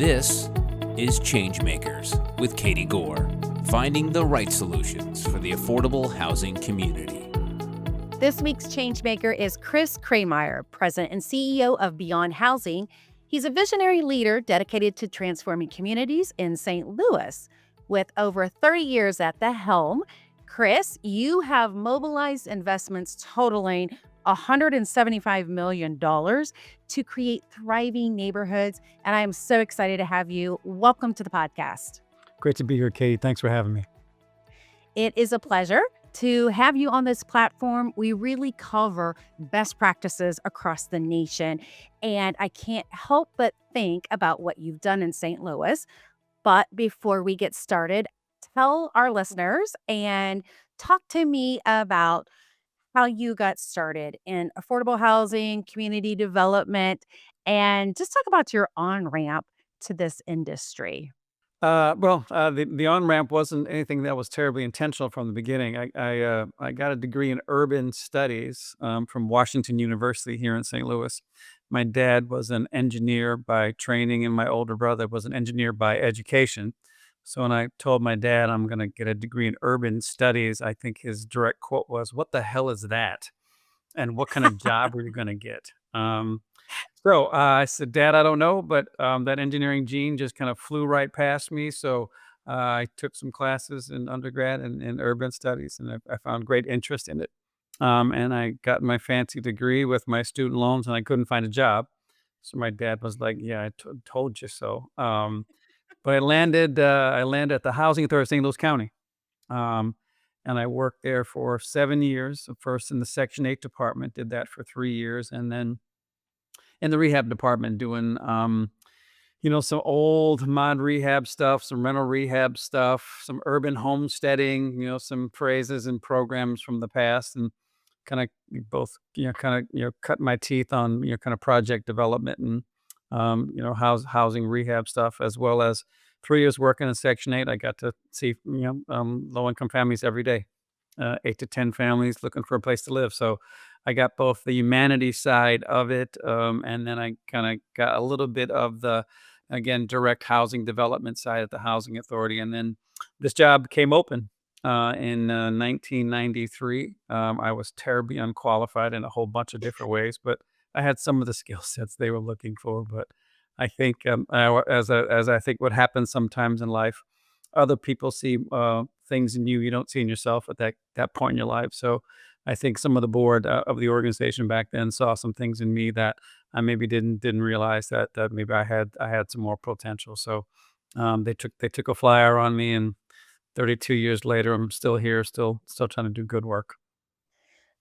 This is ChangeMakers with Katie Gore, finding the right solutions for the affordable housing community. This week's ChangeMaker is Krehmeyer, President and CEO of Beyond Housing. He's a visionary leader dedicated to transforming communities in St. Louis. With over 30 years at the helm, Chris, you have mobilized investments totaling $175 million to create thriving neighborhoods. And I am so excited to have you. Welcome to the podcast. Great to be here, Katie. Thanks for having me. It is a pleasure to have you on this platform. We really cover best practices across the nation. And I can't help but think about what you've done in St. Louis. But before we get started, tell our listeners and talk to me about how you got started in affordable housing, community development, and just talk about your on-ramp to this industry. The on-ramp wasn't anything that was terribly intentional from the beginning. I got a degree in urban studies from Washington University here in St. Louis. My dad was an engineer by training, and my older brother was an engineer by education. So when I told my dad I'm going to get a degree in urban studies, I think his direct quote was, "What the hell is that? And what kind of job are you going to get?" I said, "Dad, I don't know, but that engineering gene just kind of flew right past me." So I took some classes in undergrad in urban studies, and I found great interest in it. And I got my fancy degree with my student loans, and I couldn't find a job. So my dad was like, "Yeah, I told you so." But I landed at the Housing Authority of St. Louis County. Um, and I worked there for 7 years, first in the Section 8 department, did that for 3 years, and then in the rehab department doing, some old mod rehab stuff, some rental rehab stuff, some urban homesteading, some phrases and programs from the past, and kind of cut my teeth on, kind of project development and, housing rehab stuff, as well as 3 years working in Section 8. I got to see, low-income families every day, 8 to 10 families looking for a place to live. So I got both the humanity side of it, and then I kind of got a little bit of the, again, direct housing development side at the Housing Authority. And then this job came open in 1993. I was terribly unqualified in a whole bunch of different ways, but I had some of the skill sets they were looking for. But I think, as I think what happens sometimes in life, other people see things in you don't see in yourself at that point in your life. So I think some of the board of the organization back then saw some things in me that I maybe didn't realize that maybe I had some more potential. So they took a flyer on me, and 32 years later, I'm still here, still trying to do good work.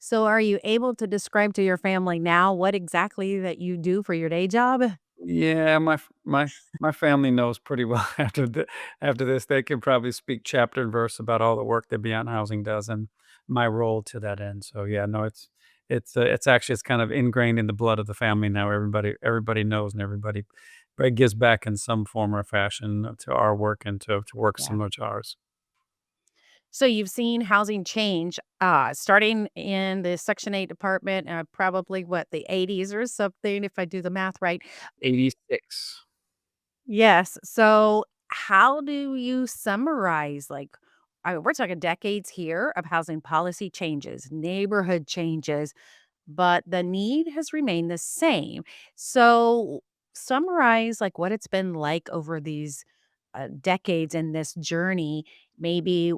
So are you able to describe to your family now what exactly that you do for your day job? Yeah, my family knows pretty well after this. They can probably speak chapter and verse about all the work that Beyond Housing does and my role to that end. So yeah, no, it's kind of ingrained in the blood of the family now. Everybody knows, and everybody gives back in some form or fashion to our work and to work Yeah. similar to ours. So you've seen housing change, starting in the Section 8 department, probably the 80s or something, if I do the math right. 86. Yes. So how do you summarize, we're talking decades here of housing policy changes, neighborhood changes, but the need has remained the same. So summarize what it's been like over these decades in this journey, maybe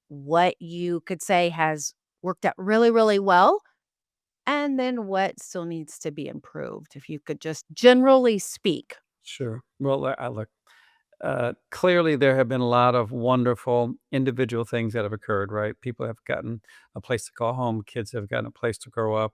what you could say has worked out really, really well, and then what still needs to be improved, if you could just generally speak. Sure. Well, I look. Clearly, there have been a lot of wonderful individual things that have occurred, right? People have gotten a place to call home. Kids have gotten a place to grow up.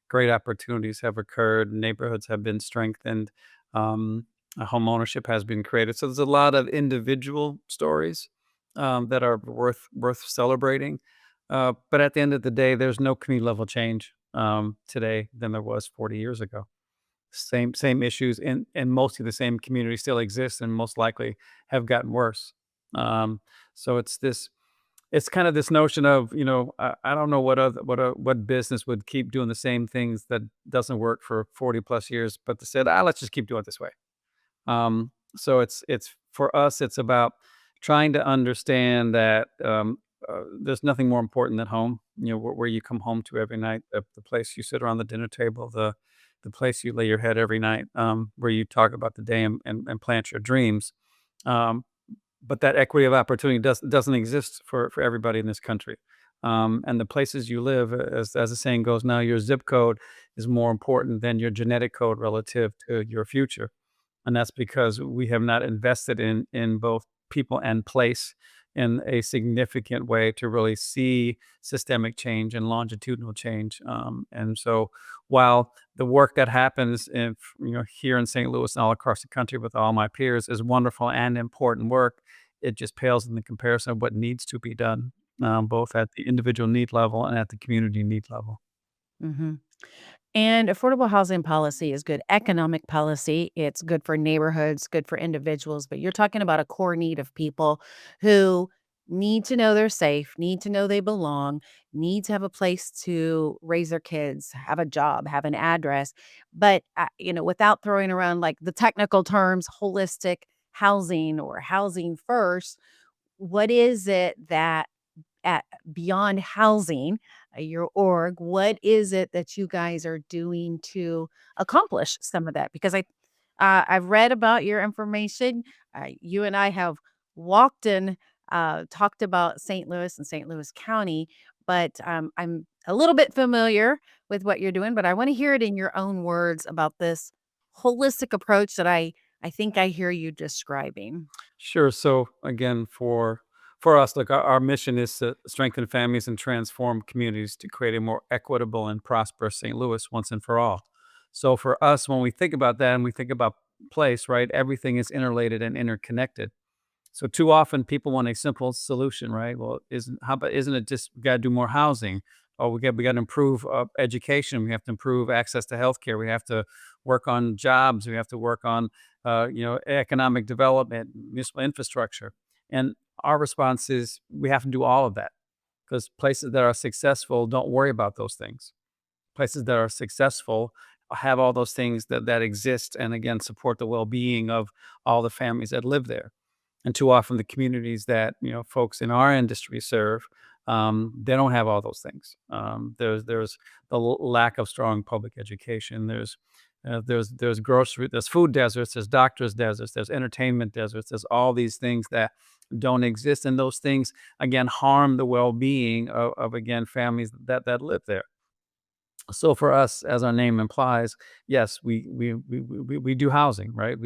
Great opportunities have occurred. Neighborhoods have been strengthened. Home ownership has been created. So there's a lot of individual stories that are worth celebrating. But at the end of the day, there's no community level change today than there was 40 years ago. Same issues, and mostly the same community still exists, and most likely have gotten worse. Um, so it's kind of this notion of, I don't know what business would keep doing the same things that doesn't work for 40 plus years, but they said, let's just keep doing it this way. So it's for us, it's about trying to understand that there's nothing more important than home. Where you come home to every night, the place you sit around the dinner table, the place you lay your head every night, where you talk about the day and plant your dreams. Um, but that equity of opportunity doesn't exist for everybody in this country. And the places you live, as the saying goes now, your zip code is more important than your genetic code relative to your future. And that's because we have not invested in both people and place in a significant way to really see systemic change and longitudinal change. And so, while the work that happens here in St. Louis and all across the country with all my peers is wonderful and important work, it just pales in the comparison of what needs to be done, both at the individual need level and at the community need level. Mhm. And affordable housing policy is good economic policy. It's good for neighborhoods, good for individuals, but you're talking about a core need of people who need to know they're safe, need to know they belong, need to have a place to raise their kids, have a job, have an address. But, without throwing around like the technical terms, holistic housing or housing first, what is it that at beyond housing, your org, what is it that you guys are doing to accomplish some of that? Because I've read about your information. You and I have walked and talked about St. Louis and St. Louis County, but I'm a little bit familiar with what you're doing. But I want to hear it in your own words about this holistic approach that I think I hear you describing. Sure. So again, for us, look, our mission is to strengthen families and transform communities to create a more equitable and prosperous St. Louis once and for all. So for us, when we think about that and we think about place, right, everything is interrelated and interconnected. So too often people want a simple solution, right? Well, isn't it just we got to do more housing? Or we got to improve education. We have to improve access to healthcare. We have to work on jobs. We have to work on economic development, municipal infrastructure. And our response is we have to do all of that because places that are successful don't worry about those things. Places that are successful have all those things that exist and again support the well-being of all the families that live there. And too often the communities that, folks in our industry serve, they don't have all those things. There's the lack of strong public education. There's grocery, there's food deserts, there's doctors deserts, there's entertainment deserts, there's all these things that don't exist, and those things again harm the well-being of again families that live there. So for us, as our name implies, yes, we do housing, right?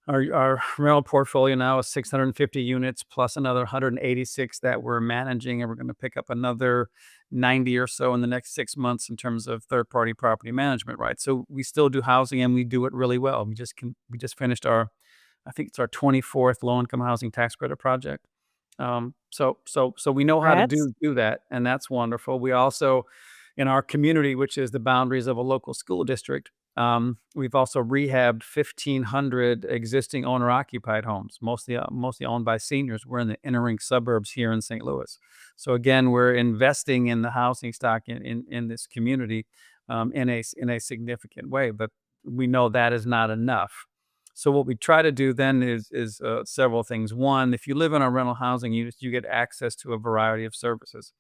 Our rental portfolio now is 650 units plus another 186 that we're managing, and we're going to pick up another 90 or so in the next 6 months in terms of third-party property management, right? So we still do housing, and we do it really well. We just finished I think it's our 24th low-income housing tax credit project. So we know how to Congrats. do that, and that's wonderful. We also, in our community, which is the boundaries of a local school district, we've also rehabbed 1,500 existing owner-occupied homes, mostly owned by seniors. We're in the inner ring suburbs here in St. Louis. So again, we're investing in the housing stock in this community in a significant way, but we know that is not enough. So what we try to do then is several things. One, if you live in our rental housing, you get access to a variety of services.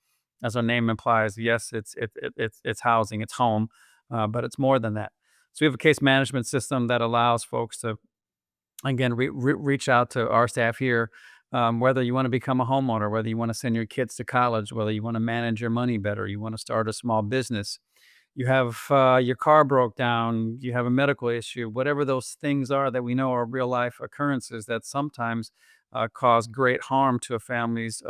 As our name implies, yes, it's housing, it's home, but it's more than that. So we have a case management system that allows folks to, again, reach out to our staff here, whether you want to become a homeowner, whether you want to send your kids to college, whether you want to manage your money better, you want to start a small business, you have your car broke down, you have a medical issue, whatever those things are that we know are real life occurrences that sometimes cause great harm to a family's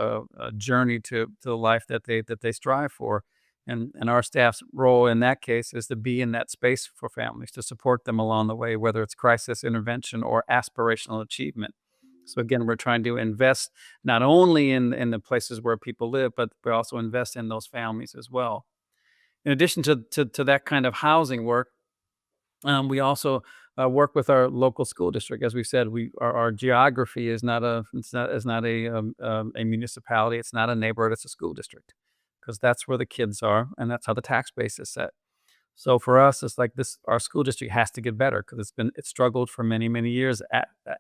journey to the life that they strive for. And our staff's role in that case is to be in that space for families, to support them along the way, whether it's crisis intervention or aspirational achievement. So again, we're trying to invest not only in the places where people live, but we also invest in those families as well. In addition to that kind of housing work, we also work with our local school district. As we said, our geography is not a municipality. It's not a neighborhood. It's a school district because that's where the kids are, and that's how the tax base is set. So for us, it's like this: our school district has to get better because it's struggled for many, many years,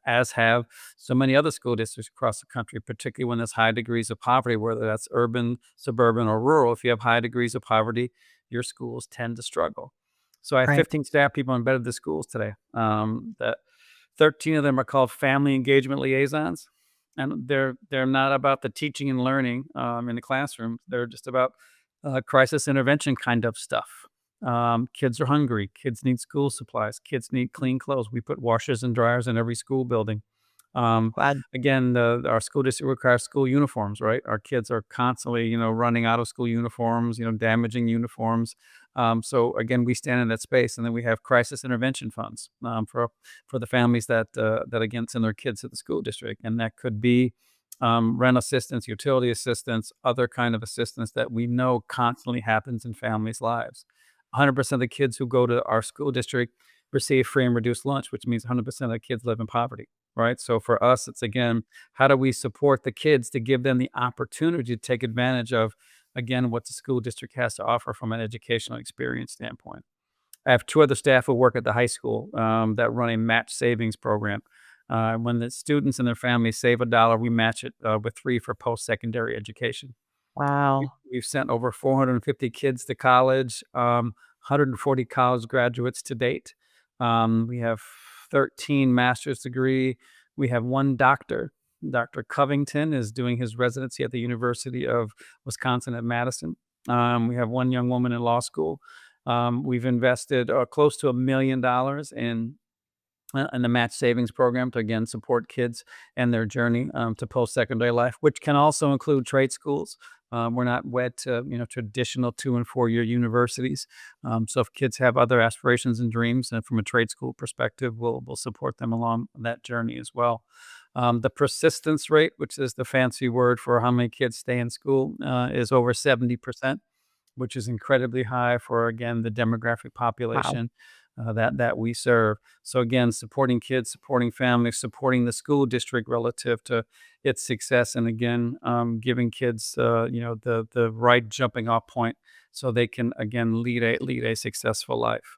as have so many other school districts across the country, particularly when there's high degrees of poverty, whether that's urban, suburban, or rural. If you have high degrees of poverty, your schools tend to struggle. So I have Right. 15 staff people embedded in the schools today. That 13 of them are called family engagement liaisons, and they're not about the teaching and learning in the classroom. They're just about crisis intervention kind of stuff. Kids are hungry. Kids need school supplies. Kids need clean clothes. We put washers and dryers in every school building. Um, Glad. Again, our school district requires school uniforms, right? Our kids are constantly, running out of school uniforms, damaging uniforms. So again, we stand in that space, and then we have crisis intervention funds for the families that again send their kids to the school district, and that could be rent assistance, utility assistance, other kind of assistance that we know constantly happens in families' lives. 100% of the kids who go to our school district receive free and reduced lunch, which means 100% of the kids live in poverty, right? So for us, it's again, how do we support the kids to give them the opportunity to take advantage of, again, what the school district has to offer from an educational experience standpoint? I have two other staff who work at the high school that run a match savings program. When the students and their families save a dollar, we match it with three for post-secondary education. Wow. We've sent over 450 kids to college, 140 college graduates to date. We have 13 master's degree. We have one doctor. Dr. Covington is doing his residency at the University of Wisconsin at Madison. We have one young woman in law school. We've invested close to $1 million in the match savings program to again support kids and their journey to post-secondary life, which can also include trade schools. We're not wed to traditional 2 and 4 year universities. So if kids have other aspirations and dreams, and from a trade school perspective, we'll support them along that journey as well. The persistence rate, which is the fancy word for how many kids stay in school, is over 70%, which is incredibly high for, again, the demographic Wow. population that we serve. So again, supporting kids, supporting families, supporting the school district relative to its success, and again, giving kids, the right jumping off point so they can again lead a successful life.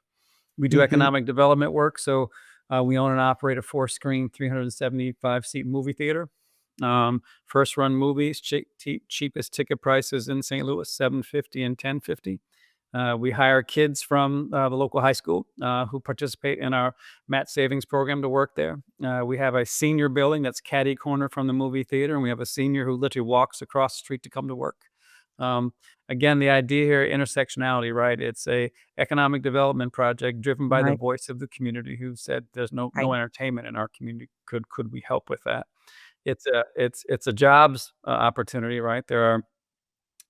We do Mhm. economic development work, so we own and operate a 4-screen, 375-seat movie theater. First run movies, cheapest ticket prices in St. Louis, 750 and 1050. We hire kids from the local high school who participate in our match savings program to work there. We have a senior building that's catty corner from the movie theater, and we have a senior who literally walks across the street to come to work. Um, Again, the idea here, intersectionality, right? It's a economic development project driven by the Right. voice of the community who said there's no Right. entertainment in our community. Could we help with that? It's a jobs opportunity, right? There are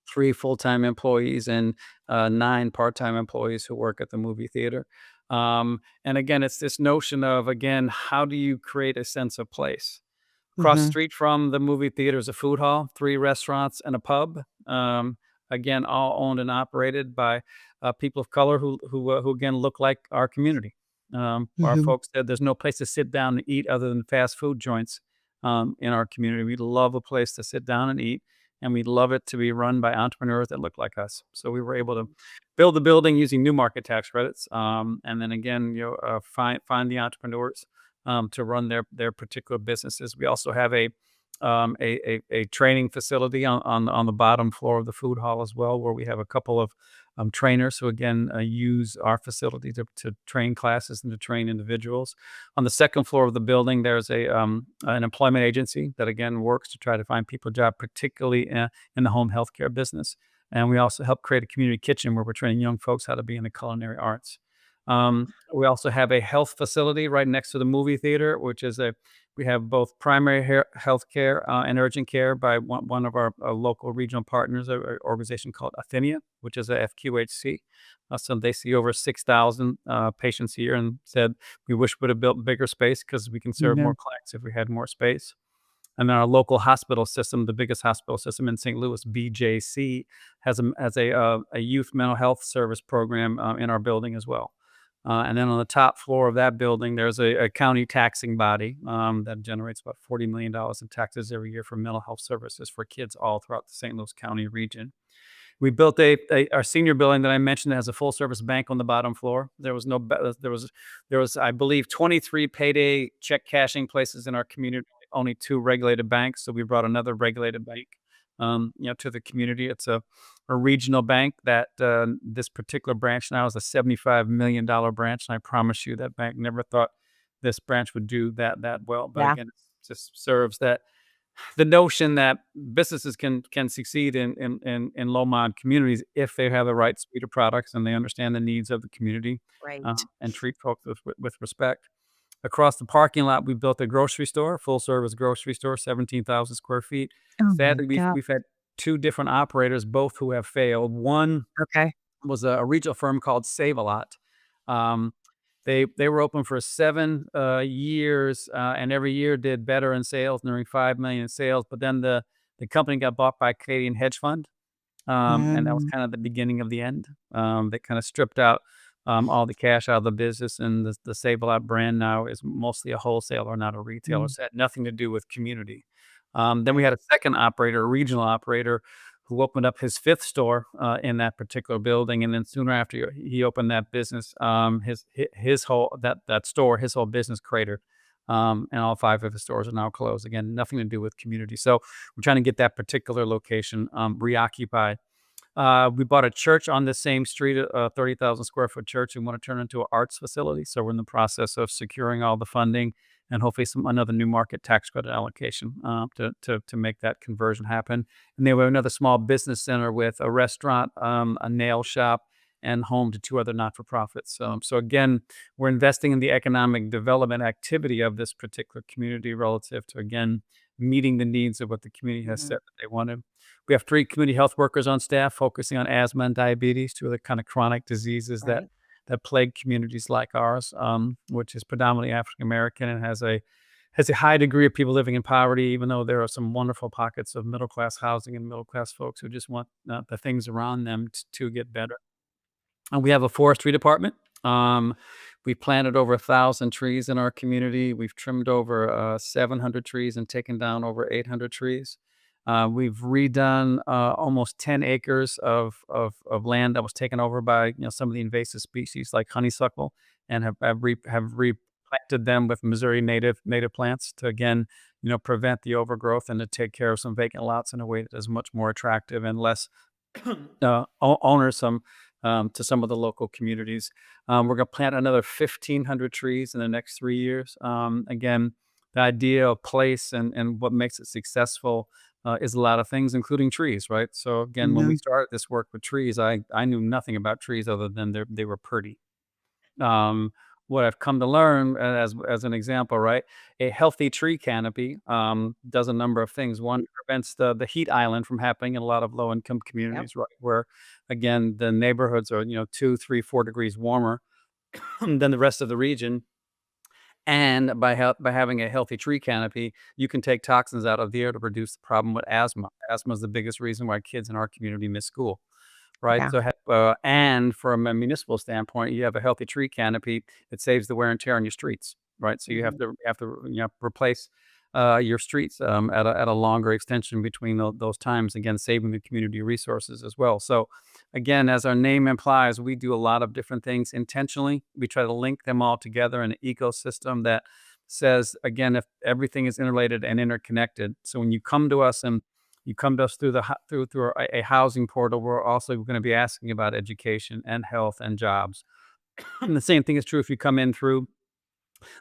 3 full-time employees and 9 part-time employees who work at the movie theater. And again, it's this notion of, again, how do you create a sense of place? Across the Mhm. street from the movie theater is a food hall, 3 restaurants, and a pub. Again, all owned and operated by people of color who again look like our community. Our Mhm. folks said there's no place to sit down and eat other than fast food joints in our community. We love a place to sit down and eat, and we love it to be run by entrepreneurs that look like us. So we were able to build the building using new market tax credits, and then again, find the entrepreneurs to run their particular businesses. We also have a training facility on the bottom floor of the food hall as well, where we have a couple of trainers who again use our facility to train classes and to train individuals. On the second floor of the building, there's an employment agency that again works to try to find people a job, particularly in the home healthcare business. And we also help create a community kitchen where we're training young folks how to be in the culinary arts. We also have a health facility right next to the movie theater, which is we have both primary health care and urgent care by one of our local regional partners, an organization called Athenia, which is a FQHC. So they see over 6,000 patients a year, and said, we wish we'd have built bigger space because we can serve Yeah. more clients if we had more space. And then our local hospital system, the biggest hospital system in St. Louis, BJC, has a youth mental health service program in our building as well. And then on the top floor of that building, there's a county taxing body that generates about $40 million in taxes every year for mental health services for kids all throughout the St. Louis County region. We built our senior building that I mentioned that has a full service bank on the bottom floor. There was no there was, I believe, 23 payday check cashing places in our community, only 2 regulated banks. So we brought another regulated bank, to the community. It's a regional bank that this particular branch now is a $75 million branch. And I promise you that bank never thought this branch would do that well. But Yeah. again, it just serves that the notion that businesses can succeed in low mod communities if they have the right suite of products and they understand the needs of the community, Right. and treat folks with respect. Across the parking lot, we built a grocery store, full service grocery store, 17,000 square feet. Oh my Sadly, we've god. we've had 2 different operators, both who have failed. One Okay. was a regional firm called Save a Lot. Um, they were open for 7 years, and every year did better in sales, nearing 5 million in sales. But then the company got bought by a Canadian hedge fund, and that was Mm, kind of the beginning of the end. They kind of stripped out all the cash out of the business, and the Save a Lot brand now is mostly a wholesaler, not a retailer. mm, So it had nothing to do with community. Then we right. had a second operator, a regional operator, who opened up his fifth store in that particular building, and then sooner after he opened that business, his whole that store, his whole business cratered. And all 5 of his stores are now closed. Again, nothing to do with community. So we're trying to get that particular location reoccupied. We bought a church on the same street, a 30,000 square foot church. We want to turn it into an arts facility. So we're in the process of securing all the funding and hopefully another new market tax credit allocation to make that conversion happen. And then we have another small business center with a restaurant, a nail shop, and home to 2 other not-for-profits. So again, we're investing in the economic development activity of this particular community relative to, again, meeting the needs of what the community has Mhm. said that they wanted. We have 3 community health workers on staff focusing on asthma and diabetes, 2 of the kind of chronic diseases Right. that plague communities like ours, which is predominantly African American and has a high degree of people living in poverty, even though there are some wonderful pockets of middle class housing and middle class folks who just want the things around them to get better. And we have a forestry department. Um, we planted over 1,000 trees in our community. We've trimmed over 700 trees and taken down over 800 trees. We've redone almost 10 acres of land that was taken over by some of the invasive species like honeysuckle, and have replanted them with Missouri native plants to again prevent the overgrowth and to take care of some vacant lots in a way that is much more attractive and less onersome to some of the local communities. We're going to plant another 1,500 trees in the next 3 years. Again, the idea of place and what makes it successful is a lot of things, including trees, right? So again, when we Mhm. started this work with trees, I knew nothing about trees other than they were pretty. Um, what I've come to learn, as an example, right? A healthy tree canopy does a number of things. One, it prevents the heat island from happening in a lot of low income Yep. communities, right? Where again the neighborhoods are 2, 3, 4 degrees warmer than the rest of the region. And by having a healthy tree canopy, you can take toxins out of the air to reduce the problem with asthma. Asthma is the biggest reason why kids in our community miss school. Right, Yeah. so, and from a municipal standpoint, you have a healthy tree canopy, it saves the wear and tear on your streets, right? So you have Mhm. to replace, your streets, at a longer extension between those times, again, saving the community resources as well. So, again, as our name implies, we do a lot of different things intentionally. We try to link them all together in an ecosystem that says, again, if everything is interrelated and interconnected. So when you come to us through through a housing portal, we're also going to be asking about education and health and jobs. And the same thing is true if you come in through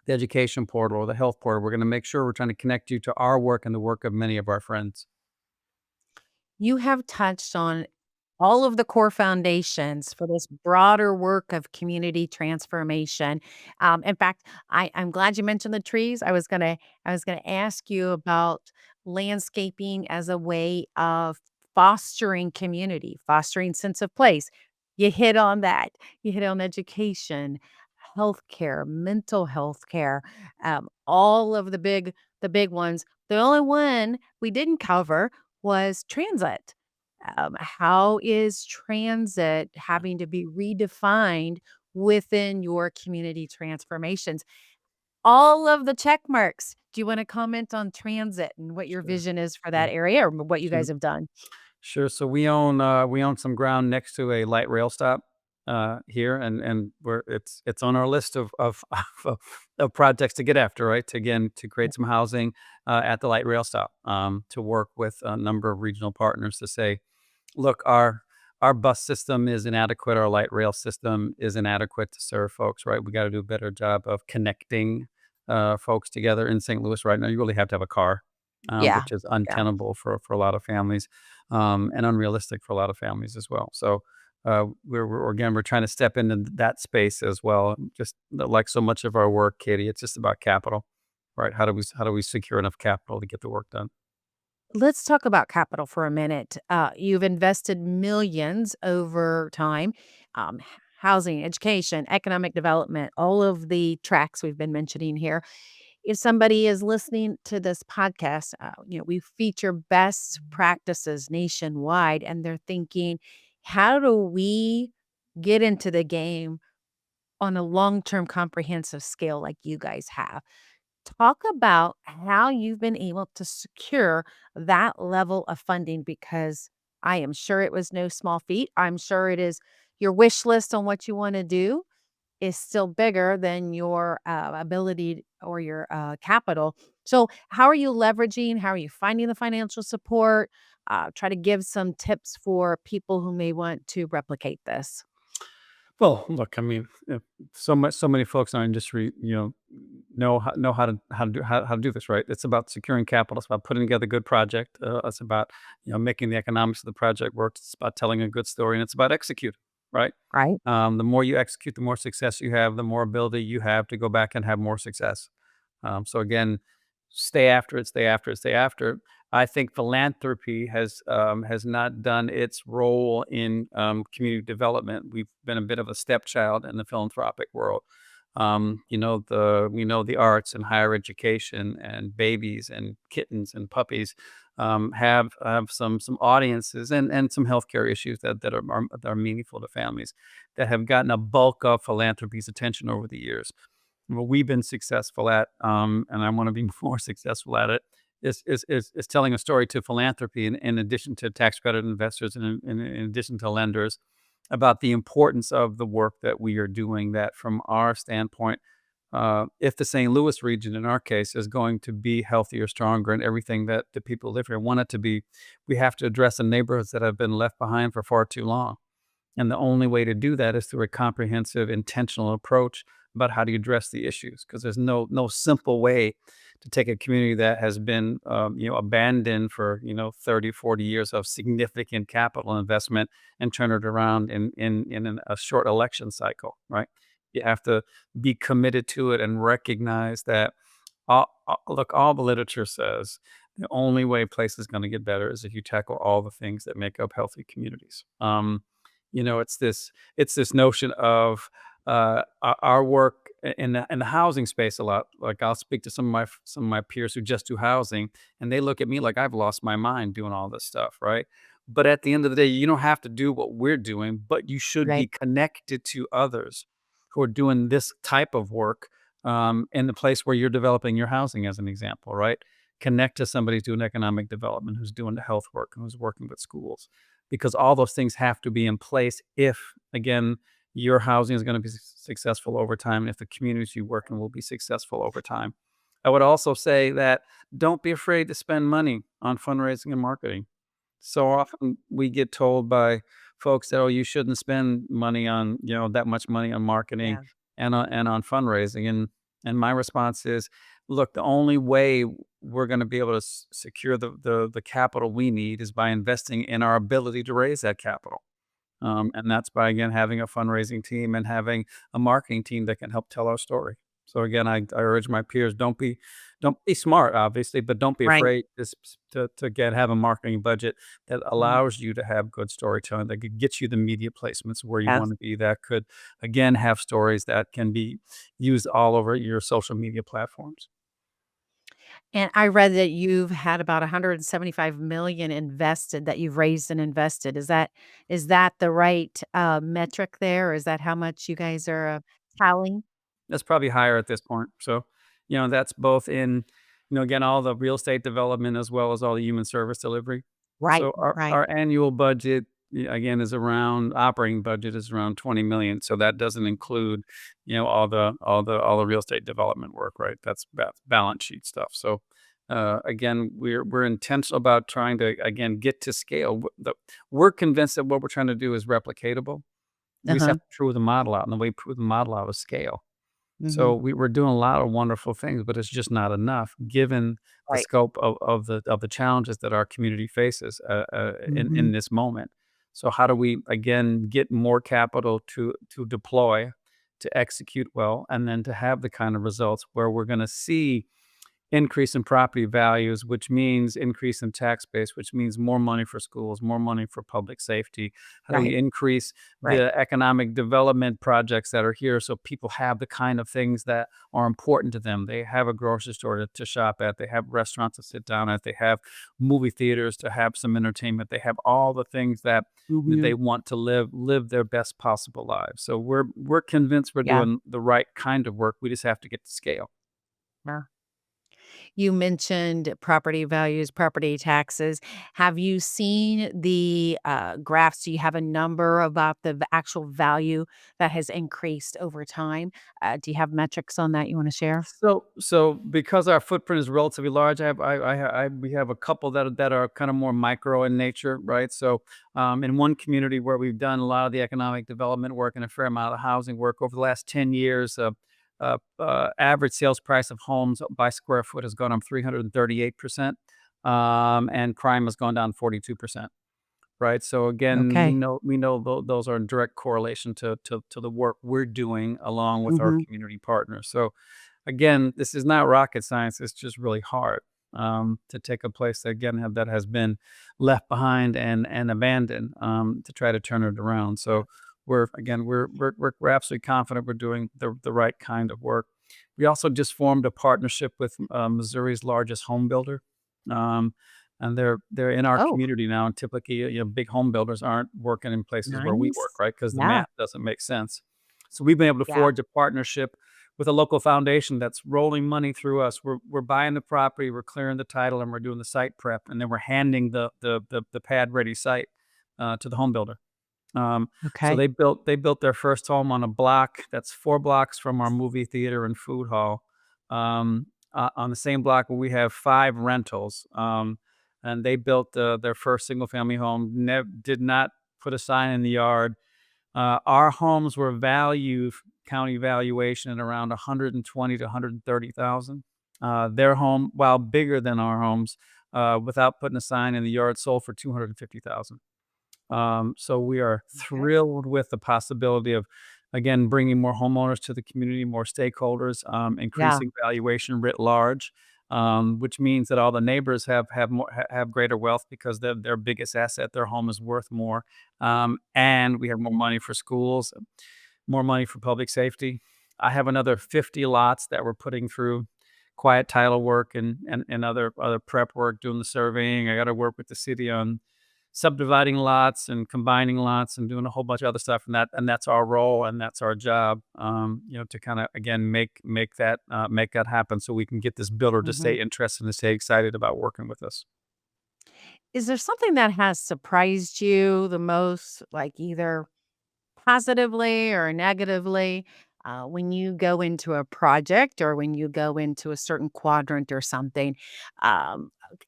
the education portal or the health portal. We're going to make sure we're trying to connect you to our work and the work of many of our friends. You have touched on all of the core foundations for this broader work of community transformation. In fact, I'm glad you mentioned the trees. I was gonna ask you about landscaping as a way of fostering community, fostering sense of place. You hit on that. You hit on education, healthcare, mental health care, all of the big ones. The only one we didn't cover was transit. How is transit having to be redefined within your community transformations? All of the check marks. Do you want to comment on transit and what your Sure, vision is for that sure, area or what you sure. guys have done? Sure. So we own some ground next to a light rail stop here, and we're it's on our list of of projects to get after, right? To again to create some housing at the light rail stop, to work with a number of regional partners to say, look, our bus system is inadequate. Our light rail system is inadequate to serve folks, right? We got to do a better job of connecting folks together in St. Louis right now. You really have to have a car, Yeah. which is Yeah. untenable for a lot of families, and unrealistic for a lot of families as well. So we're trying to step into that space as well. Just like so much of our work, Katie, it's just about capital, right? How do we secure enough capital to get the work done? Let's talk about capital for a minute. You've invested millions over time, h housing, education, economic development, all of the tracks we've been mentioning here. If somebody is listening to this podcast, we feature best practices nationwide, and they're thinking, "How do we get into the game on a long-term comprehensive scale like you guys have?" Talk about how you've been able to secure that level of funding because I am sure it was no small feat. I'm sure it is your wish list on what you want to do is still bigger than your ability or your capital. So, how are you leveraging? How are you finding the financial support? Try to give some tips for people who may want to replicate this. Well, look, I mean, so many folks in our industry, know how to do this, right? It's about securing capital. It's about putting together a good project. It's about making the economics of the project work. It's about telling a good story, and it's about executing, right? Right. The more you execute, the more success you have. The more ability you have to go back and have more success. So again, stay after it, stay after it, stay after it. I think philanthropy has not done its role in community development. We've been a bit of a stepchild in the philanthropic world. The arts and higher education and babies and kittens and puppies have some audiences and some healthcare issues that are meaningful to families that have gotten a bulk of philanthropy's attention over the years. What we've been successful at, and I want to be more successful at it, is telling a story to philanthropy in addition to tax credit investors and in addition to lenders about the importance of the work that we are doing. That from our standpoint, if the St. Louis region, in our case, is going to be healthier, stronger, and everything that the people live here want it to be, we have to address the neighborhoods that have been left behind for far too long. And the only way to do that is through a comprehensive, intentional approach about how do you address the issues. Because there's no simple way to take a community that has been, abandoned for 30, 40 years of significant capital investment and turn it around a short election cycle, right? You have to be committed to it and recognize that. Look, all the literature says the only way place is going to get better is if you tackle all the things that make up healthy communities. It's this notion of our work in the housing space a lot. Like I'll speak to some of my peers who just do housing, and they look at me like I've lost my mind doing all this stuff, right? But at the end of the day, you don't have to do what we're doing, but you should be Right. connected to others who are doing this type of work in the place where you're developing your housing, as an example, right? Connect to somebody who's doing economic development, who's doing the health work, and who's working with schools, because all those things have to be in place if, again, your housing is going to be successful over time, if the communities you work in will be successful over time. I would also say that don't be afraid to spend money on fundraising and marketing. So often we get told by folks that, oh, you shouldn't spend money on, that much money on marketing Yeah. and on fundraising. And my response is, look, the only way we're going to be able to secure the capital we need is by investing in our ability to raise that capital. And that's by, again, having a fundraising team and having a marketing team that can help tell our story. So again, I urge my peers, don't be smart, obviously, but don't be Right. afraid to get have a marketing budget that Mhm. allows you to have good storytelling, that could get you the media placements where you want Yes. to be, that could, again, have stories that can be used all over your social media platforms. And I read that you've had about 175 million invested that you've raised and invested. Is that the right, metric there? Or is that how much you guys are, tallying? That's probably higher at this point. So, that's both in, again, all the real estate development as well as all the human service delivery. Right, So our right. our annual budget, again, is around operating budget is around 20,000,000. So that doesn't include, all the real estate development work, right? That's balance sheet stuff. So, again, we're intentional about trying to, again, get to scale. We're convinced that what we're trying to do is replicatable. We just Uh-huh. have to prove the model out, and the way we prove the model out is scale. So Mhm. we're doing a lot of wonderful things, but it's just not enough given the Right. scope of the challenges that our community faces in Mhm. this moment. So how do we again get more capital to deploy, to execute well, and then to have the kind of results where we're going to see increase in property values, which means increase in tax base, which means more money for schools, more money for public safety. How do we Right, increase right. the economic development projects that are here so people have the kind of things that are important to them? They have a grocery store to shop at, they have restaurants to sit down at, they have movie theaters to have some entertainment, they have all the things that they Mhm. want to live their best possible lives. So we're convinced we're Yeah. doing the right kind of work. We just have to get to scale. Yeah. You mentioned property values, property taxes. Have you seen the, graphs? Do you have a number about the actual value that has increased over time? Do you have metrics on that you wanna share? So because our footprint is relatively large, we have a couple that are kind of more micro in nature, right? So, in one community where we've done a lot of the economic development work and a fair amount of housing work over the last 10 years, average sales price of homes by square foot has gone up 338%, and crime has gone down 42%. Right. So again, we Okay. know we know those are in direct correlation to the work we're doing along with our Mhm. community partners. So again, this is not rocket science. It's just really hard to take a place that again that has been left behind and abandoned to try to turn it around. So we're absolutely confident we're doing the right kind of work. We also just formed a partnership with Missouri's largest home builder. Um, and they're in our Oh, community now. And typically, big home builders aren't working in places where we work, nice. right? Because the Yeah, math doesn't make sense. So we've been able to yeah. forge a partnership with a local foundation that's rolling money through us. We're buying the property, we're clearing the title, and we're doing the site prep, and then we're handing the pad ready site to the home builder. So Okay. they built their first home on a block that's 4 blocks from our movie theater and food hall, on the same block where we have 5 rentals. And they built their first single family home. Did not put a sign in the yard. Our homes were valued county valuation at around 120 to 130,000. Their home, while bigger than our homes, without putting a sign in the yard, sold for 250,000. So we are Okay. thrilled with the possibility of, again, bringing more homeowners to the community, more stakeholders, Yeah. increasing valuation writ large, which means that all the neighbors have greater wealth because their biggest asset, their home, is worth more, and we have more money for schools, more money for public safety. I have another 50 lots that we're putting through quiet title work and other prep work, doing the surveying. I got to work with the city on subdividing lots and combining lots and doing a whole bunch of other stuff, and that's our role and that's our job, to kind of again make that happen so we can get this builder to Mhm. stay interested and to stay excited about working with us. Is there something that has surprised you the most, like either positively or negatively, when you go into a project or when you go into a certain quadrant or something?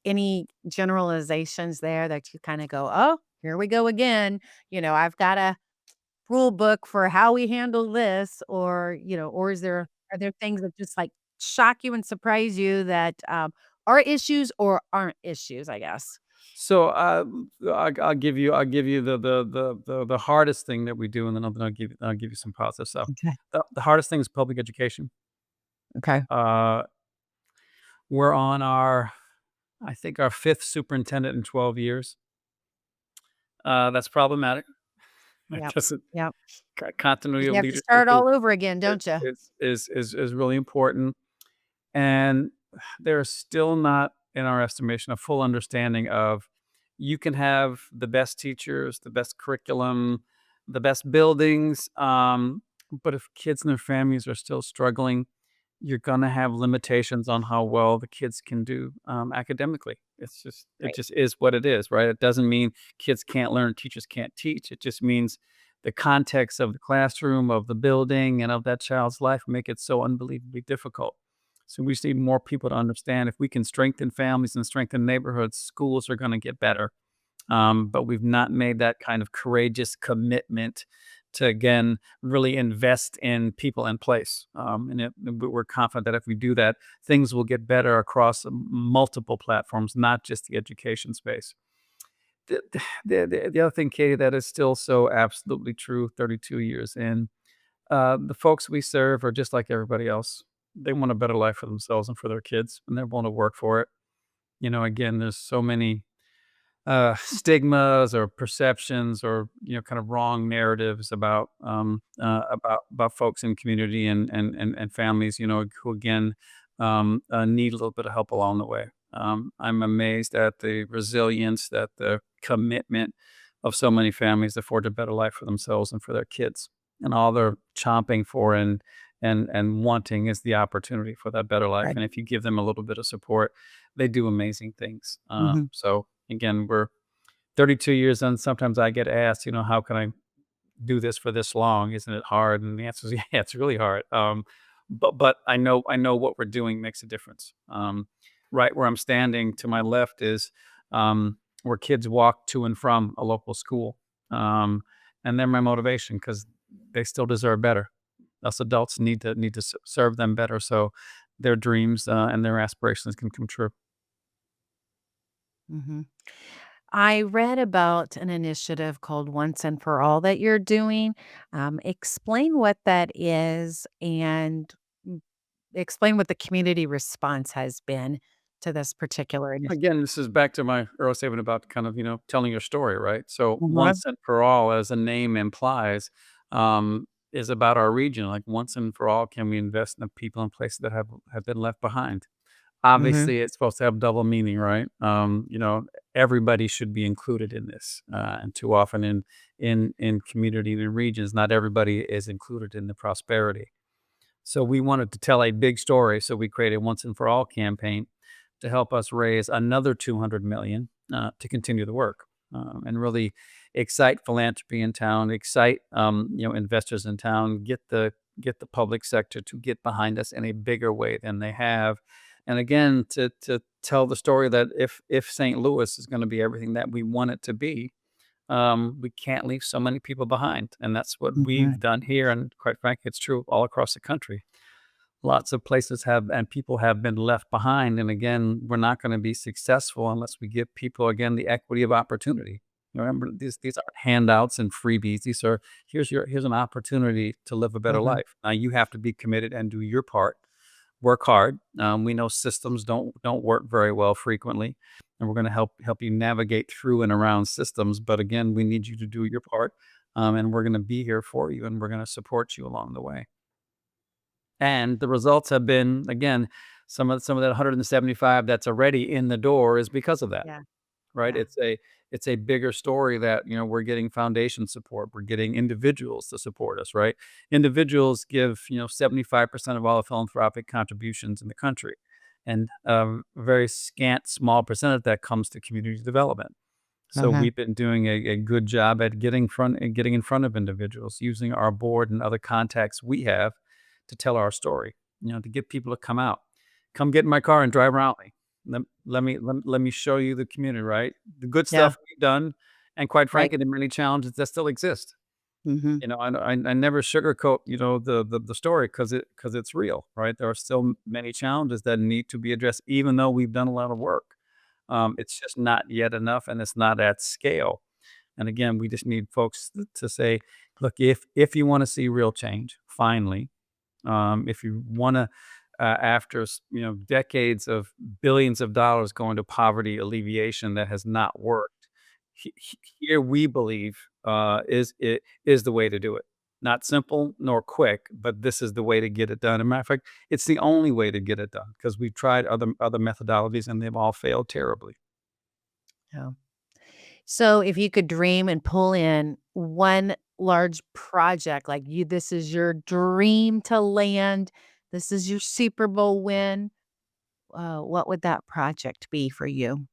Any generalizations there that you kind of go, oh, here we go again. I've got a rule book for how we handle this, or, or are there things that just like shock you and surprise you that are issues or aren't issues, I guess? So I'll give you the hardest thing that we do, and then I'll give you some positive stuff. Okay. The hardest thing is public education. Okay. Uh, we're on our, I think, our fifth superintendent in 12 years. That's problematic. That Yep. doesn't Yep. continuity You of have to leadership start all over again, don't you? is really important, and there's still not, in our estimation, a full understanding of you can have the best teachers, the best curriculum, the best buildings, but if kids and their families are still struggling, you're gonna have limitations on how well the kids can do, academically. It Right. just is what it is, right? It doesn't mean kids can't learn, teachers can't teach. It just means the context of the classroom, of the building, and of that child's life make it so unbelievably difficult. So we just need more people to understand if we can strengthen families and strengthen neighborhoods, schools are gonna get better. But we've not made that kind of courageous commitment to again really invest in people and place. We're confident that if we do that, things will get better across multiple platforms, not just the education space. The, the other thing, Katie, that is still so absolutely true 32 years in, the folks we serve are just like everybody else. They want a better life for themselves and for their kids, and they want to work for it. Again, there's so many stigmas or perceptions or kind of wrong narratives about folks in community and families who again need a little bit of help along the way. I'm amazed at the resilience, that the commitment of so many families to forge a better life for themselves and for their kids, and all they're chomping for and wanting is the opportunity for that better life. Right. And if you give them a little bit of support, they do amazing things. Mhm. So again, we're 32 years in. Sometimes I get asked, how can I do this for this long? Isn't it hard? And the answer is, yeah, it's really hard. But I know what we're doing makes a difference. Right where I'm standing to my left is where kids walk to and from a local school, and they're my motivation because they still deserve better. Us adults need to serve them better so their dreams and their aspirations can come true. Mhm. I read about an initiative called Once and for All that you're doing. Explain what that is and mm, explain what the community response has been to this particular initiative. Again, this is back to my earlier statement about kind of, telling your story, right? So Mhm. once and for all, as the name implies, is about our region. Like once and for all, can we invest in the people and places that have been left behind? Mhm. Obviously, it's supposed to have double meaning, right? Everybody should be included in this, and too often in community and regions, not everybody is included in the prosperity. So we wanted to tell a big story, so we created Once and for All campaign to help us raise another 200 million to continue the work, and really excite philanthropy in town, excite investors in town, get the public sector to get behind us in a bigger way than they have, and again to tell the story that if St. Louis is going to be everything that we want it to be, we can't leave so many people behind, and that's what Mhm. we've done here, and quite frankly, it's true all across the country. Lots of places have and people have been left behind, and again, we're not gonna be successful unless we give people, again, the equity of opportunity. Remember, these aren't handouts and freebies. These are, here's an opportunity to live a better Mhm. life. Now you have to be committed and do your part. Work hard. We know systems don't work very well frequently, and we're gonna help you navigate through and around systems, but again, we need you to do your part, and we're gonna be here for you, and we're gonna support you along the way. And the results have been, again, some of that 175 that's already in the door is because of that, Yeah. right? Yeah. It's a bigger story that, we're getting foundation support, we're getting individuals to support us, right? Individuals give, 75% of all the philanthropic contributions in the country. And a very scant small percent of that comes to community development. So Mhm. we've been doing a good job at getting in front of individuals, using our board and other contacts we have to tell our story, to get people to come out. Come get in my car and drive around me. Let me show you the community, right? The good Yeah. stuff we've done, and quite Right. frankly, the many challenges that still exist. Mhm. I never sugarcoat, the story because it's real, right? There are still many challenges that need to be addressed, even though we've done a lot of work. It's just not yet enough, and it's not at scale. And again, we just need folks to say, look, if you want to see real change, finally, if you want to, after decades of billions of dollars going to poverty alleviation that has not worked, here we believe is the way to do it. Not simple nor quick, but this is the way to get it done. As a matter of fact, it's the only way to get it done because we've tried other methodologies and they've all failed terribly. Yeah. So if you could dream and pull in one large project, like you this is your dream to land, This is your Super Bowl win. What would that project be for you?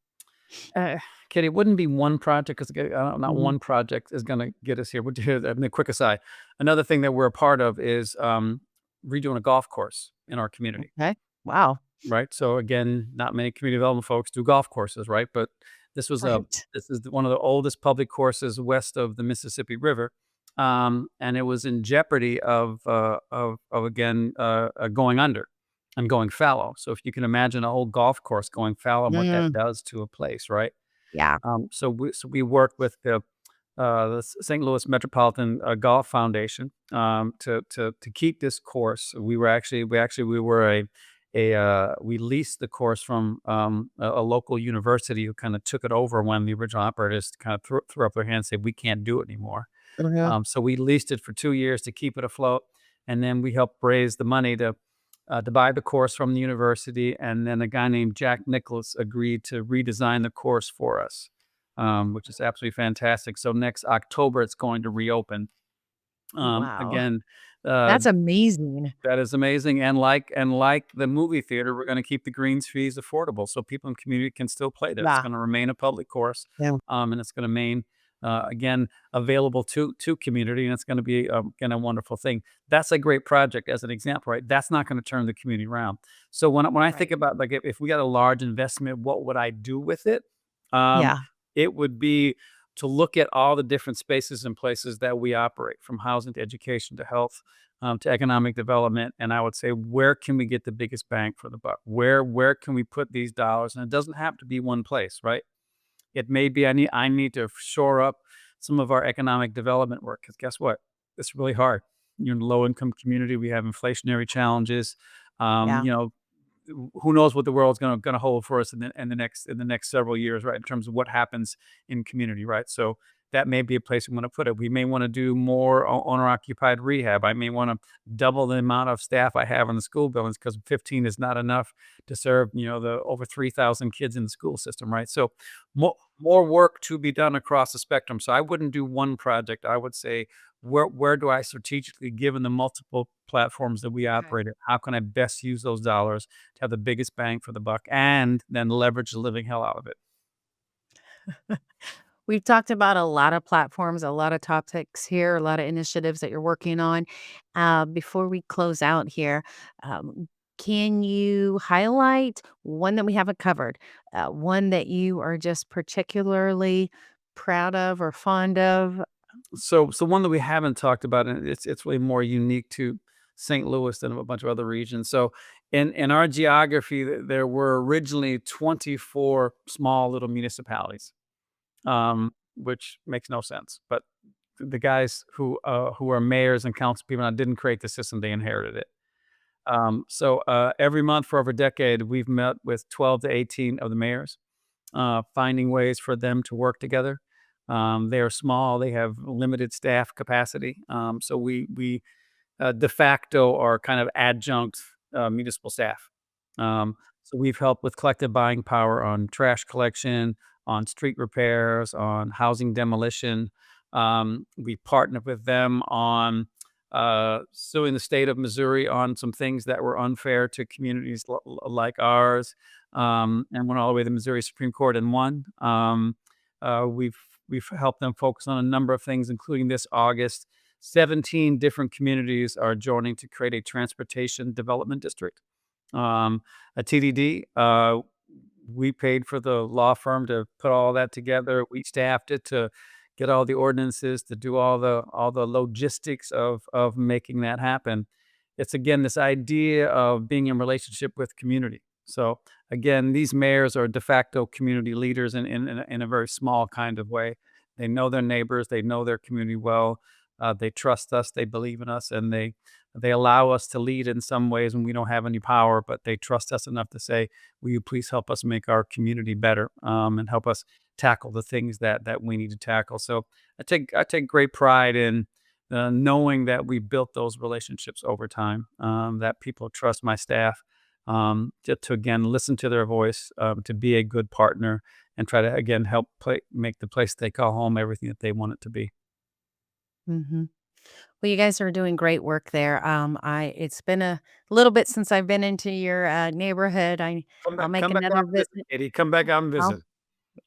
Uh, Kid, it wouldn't be one project because not Mhm. one project is going to get us here. I mean, a quick aside. Another thing that we're a part of is redoing a golf course in our community. Okay. Wow. Right. So again, not many community development folks do golf courses, right? But this was a Right. this is one of the oldest public courses west of the Mississippi River, and it was in jeopardy of again going under and going fallow. So if you can imagine a whole golf course going fallow and what that Mm, does to a place, right? yeah. So we worked with the St. Louis Metropolitan Golf Foundation to keep this course. We leased the course from a local university who kind of took it over when the original operators kind of threw up their hands and said we can't do it anymore. Mhm. So we leased it for 2 years to keep it afloat, and then we helped raise the money to buy the course from the university. And then a guy named Jack Nicholas agreed to redesign the course for us, which is absolutely fantastic. So next October, it's going to reopen. Wow. Again, uh, That's amazing. that is amazing. And like the movie theater, we're going to keep the greens fees affordable so people in the community can still play there. It's Yeah. going to remain a public course, Yeah. and it's going to remain again available to community, and it's going to be again a wonderful thing. That's a great project as an example, right? That's not going to turn the community around. So when I think Right. about like if we got a large investment, what would I do with it? Um, Yeah. it would be to look at all the different spaces and places that we operate, from housing to education to health to economic development. And I would say, where can we get the biggest bang for the buck? Where can we put these dollars? And it doesn't have to be one place, right? It may be I need to shore up some of our economic development work because guess what? It's really hard. You're in a low income community. We have inflationary challenges. Um, Yeah. you know, who knows what the world's gonna hold for us in the next several years, right? In terms of what happens in community, right? So that may be a place we want to put it. We may want to do more owner occupied rehab. I may want to double the amount of staff I have in the school buildings because 15 is not enough to serve the over 3,000 kids in the school system, right? So more work to be done across the spectrum. So I wouldn't do one project. I would say where do I strategically, given the multiple platforms that we Okay. operate at, how can I best use those dollars to have the biggest bang for the buck and then leverage the living hell out of it? We've talked about a lot of platforms, a lot of topics here, a lot of initiatives that you're working on. Before we close out here, um, can you highlight one that we haven't covered? One that you are just particularly proud of or fond of? So one that we haven't talked about, and it's really more unique to St. Louis than a bunch of other regions. So in our geography, there were originally 24 small little municipalities, which makes no sense. But the guys who are mayors and council people now didn't create the system; they inherited it. So every month for over a decade, we've met with 12 to 18 of the mayors, finding ways for them to work together. They are small; they have limited staff capacity. So we de facto are kind of adjunct municipal staff. So we've helped with collective buying power on trash collection, on street repairs, on housing demolition. We partnered with them on suing the state of Missouri on some things that were unfair to communities like ours, and went all the way to the Missouri Supreme Court and won. We've helped them focus on a number of things, including this August. 17 different communities are joining to create a transportation development district, a TDD. We paid for the law firm to put all that together. We staffed it to get all the ordinances, to do all the logistics of making that happen. It's again this idea of being in relationship with community. So again, these mayors are de facto community leaders in a very small kind of way. They know their neighbors, they know their community well, they trust us, they believe in us, and they allow us to lead in some ways when we don't have any power, but they trust us enough to say, "Will you please help us make our community better and help us tackle the things that we need to tackle?" So I take great pride in knowing that we built those relationships over time. That people trust my staff to again listen to their voice, to be a good partner, and try to again help make the place they call home everything that they want it to be. Mhm. Well, you guys are doing great work there. I It's been a little bit since I've been into your neighborhood. I'll make Come back another out and visit, visit. Katie. Come back out and I'll visit.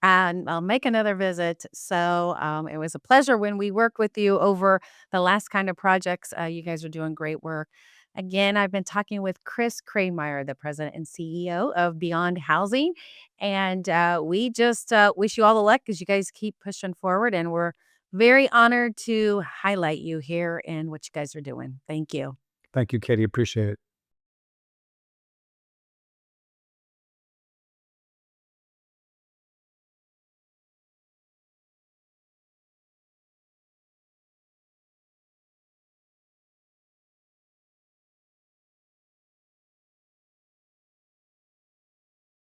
And I'll make another visit. So it was a pleasure when we worked with you over the last kind of projects. You guys are doing great work. Again, I've been talking with Chris Krehmeyer, the president and CEO of Beyond Housing. And we just wish you all the luck as you guys keep pushing forward. And we're very honored to highlight you here and what you guys are doing. Thank you. Thank you, Katie. Appreciate it.